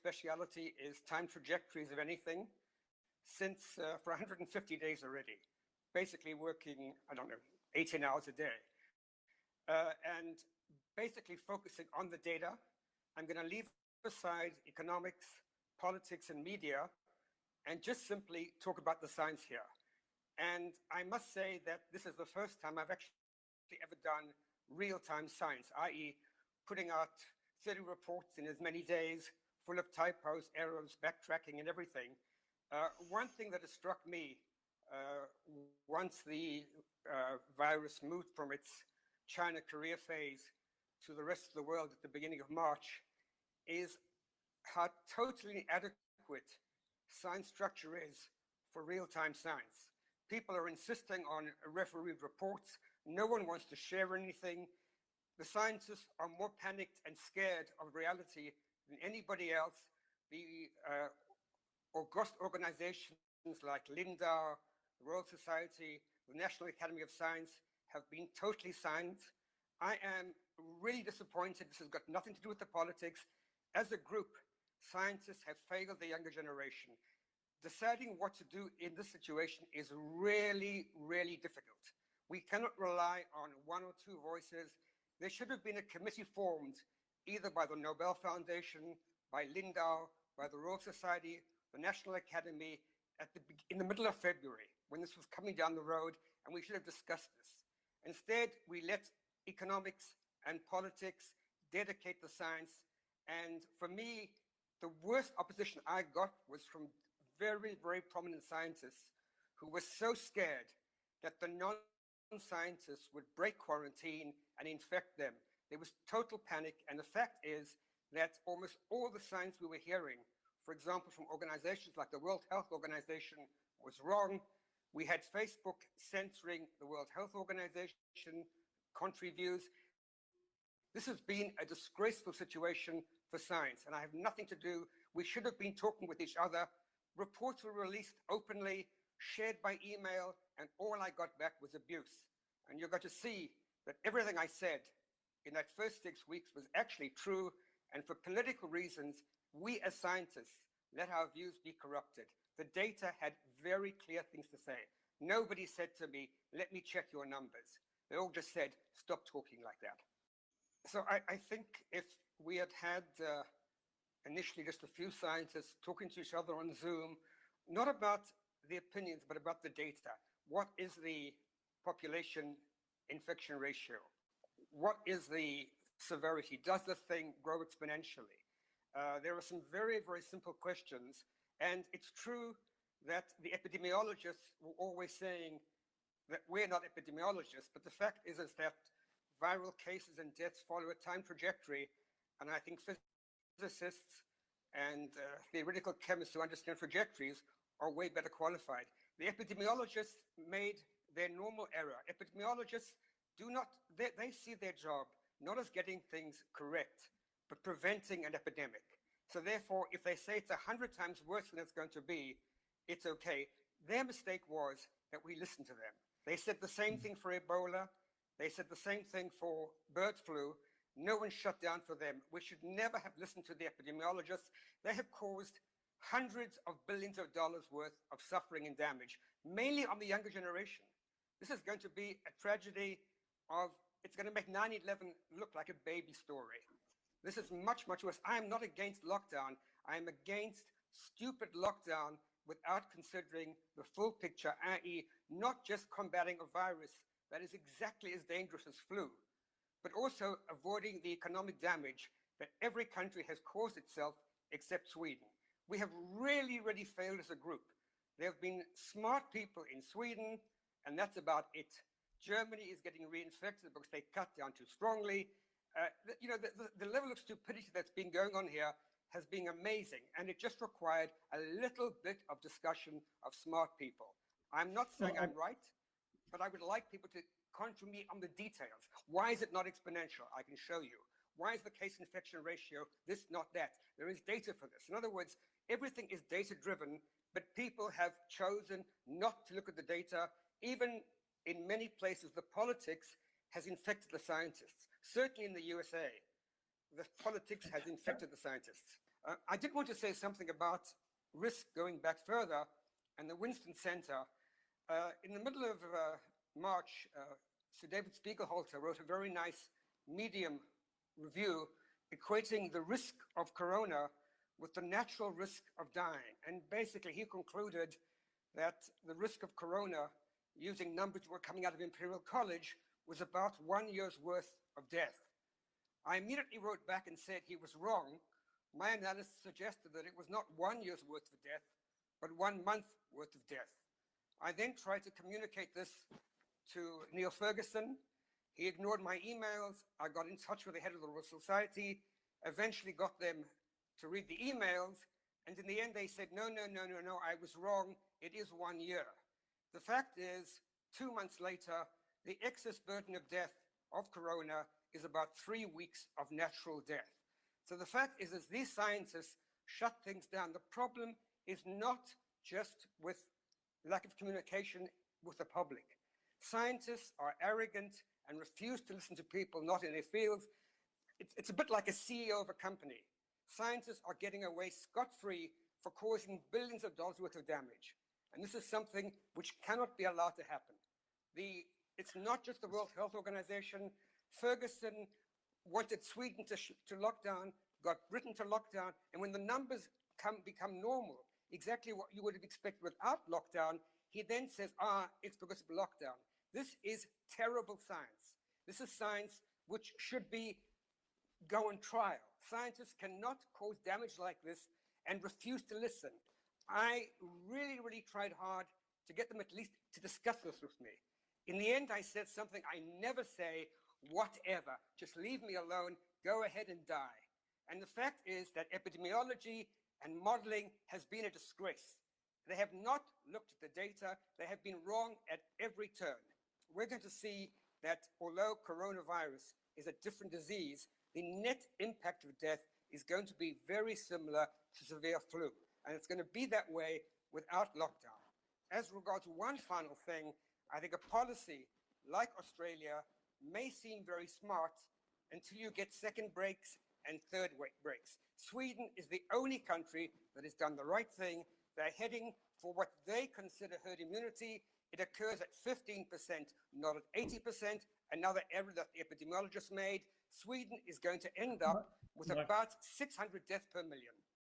speciality is time trajectories of anything since for 150 days already, basically working, I don't know, 18 hours a day. And basically focusing on the data. I'm going to leave aside economics, politics, and media, and just simply talk about the science here. And I must say that this is the first time I've actually ever done real-time science, i.e. putting out 30 reports in as many days, full of typos, errors, backtracking, and everything. One thing that has struck me once the virus moved from its China-Korea phase to the rest of the world at the beginning of March is how totally inadequate science structure is for real-time science. People are insisting on refereed reports. No one wants to share anything. The scientists are more panicked and scared of reality than anybody else. The august organizations like Linda, the Royal Society, the National Academy of Science have been totally silent. I am really disappointed. This has got nothing to do with the politics. As a group, scientists have failed the younger generation. Deciding what to do in this situation is really, really difficult. We cannot rely on one or two voices. There should have been a committee formed either by the Nobel Foundation, by Lindau, by the Royal Society, the National Academy, in the middle of February, when this was coming down the road, and we should have discussed this. Instead, we let economics and politics dedicate the science. And for me, the worst opposition I got was from very, very prominent scientists who were so scared that the non-scientists would break quarantine and infect them. There was total panic. And the fact is that almost all the science we were hearing, for example, from organizations like the World Health Organization, was wrong. We had Facebook censoring the World Health Organization, contrary views. This has been a disgraceful situation for science, and I have nothing to do. We should have been talking with each other. Reports were released openly, shared by email, and all I got back was abuse. And you're going to see that everything I said in that first 6 weeks was actually true, and for political reasons, we as scientists let our views be corrupted. The data had very clear things to say. Nobody said to me, let me check your numbers. They all just said, stop talking like that. So I think if we had initially just a few scientists talking to each other on Zoom, not about the opinions, but about the data. What is the population infection ratio? What is the severity? Does the thing grow exponentially? There are some very, very simple questions. And it's true that the epidemiologists were always saying that we're not epidemiologists, but the fact is that viral cases and deaths follow a time trajectory. And I think physicists and theoretical chemists who understand trajectories are way better qualified. The epidemiologists made their normal error. Epidemiologists do not, they see their job not as getting things correct, but preventing an epidemic. So therefore, if they say it's 100 times worse than it's going to be, it's okay. Their mistake was that we listened to them. They said the same thing for Ebola. They said the same thing for bird flu. No one shut down for them. We should never have listened to the epidemiologists. They have caused hundreds of billions of dollars worth of suffering and damage, mainly on the younger generation. This is going to be a tragedy of, it's going to make 9/11 look like a baby story. This is much, much worse. I am not against lockdown. I am against stupid lockdown without considering the full picture, i.e. not just combating a virus that is exactly as dangerous as flu, but also avoiding the economic damage that every country has caused itself except Sweden. We have really, really failed as a group. There have been smart people in Sweden, and that's about it. Germany is getting reinfected because they cut down too strongly. The level of stupidity that's been going on here has been amazing, and it just required a little bit of discussion of smart people. I'm not saying I'm right, but I would like people to conjure me on the details. Why is it not exponential? I can show you. Why is the case infection ratio this, not that? There is data for this. In other words, everything is data-driven, but people have chosen not to look at the data. Even in many places, the politics has infected the scientists. Certainly in the USA, the politics has infected the scientists. I did want to say something about risk going back further and the Winston Center. In the middle of March, Sir David Spiegelhalter wrote a very nice medium review equating the risk of corona with the natural risk of dying. And basically he concluded that the risk of corona, using numbers that were coming out of Imperial College, was about 1 year's worth of death. I immediately wrote back and said he was wrong. My analysis suggested that it was not 1 year's worth of death, but 1 month worth of death. I then tried to communicate this to Neil Ferguson. He ignored my emails. I got in touch with the head of the Royal Society, eventually got them to read the emails, and in the end they said, no, I was wrong, it is 1 year. The fact is, 2 months later, the excess burden of death of corona is about 3 weeks of natural death. So the fact is, as these scientists shut things down, the problem is not just with lack of communication with the public. Scientists are arrogant and refuse to listen to people not in their fields. It's a bit like a CEO of a company. Scientists are getting away scot-free for causing billions of dollars worth of damage. And this is something which cannot be allowed to happen. It's not just the World Health Organization. Ferguson wanted Sweden to lock down, got Britain to lock down, and when the numbers become normal, exactly what you would have expected without lockdown, he then says, it's because of lockdown. This is terrible science. This is science which should go on trial. Scientists cannot cause damage like this and refuse to listen. I really tried hard to get them at least to discuss this with me. In the end, I said something I never say, whatever, just leave me alone, go ahead and die. And the fact is that epidemiology and modeling has been a disgrace. They have not looked at the data. They have been wrong at every turn. We're going to see that although coronavirus is a different disease, the net impact of death is going to be very similar to severe flu. And it's going to be that way without lockdown. As regards one final thing, I think a policy like Australia may seem very smart until you get second breaks and third breaks. Sweden is the only country that has done the right thing. They're heading for what they consider herd immunity. It occurs at 15%, not at 80%. Another error that the epidemiologists made. Sweden is going to end up with about 600 deaths per million.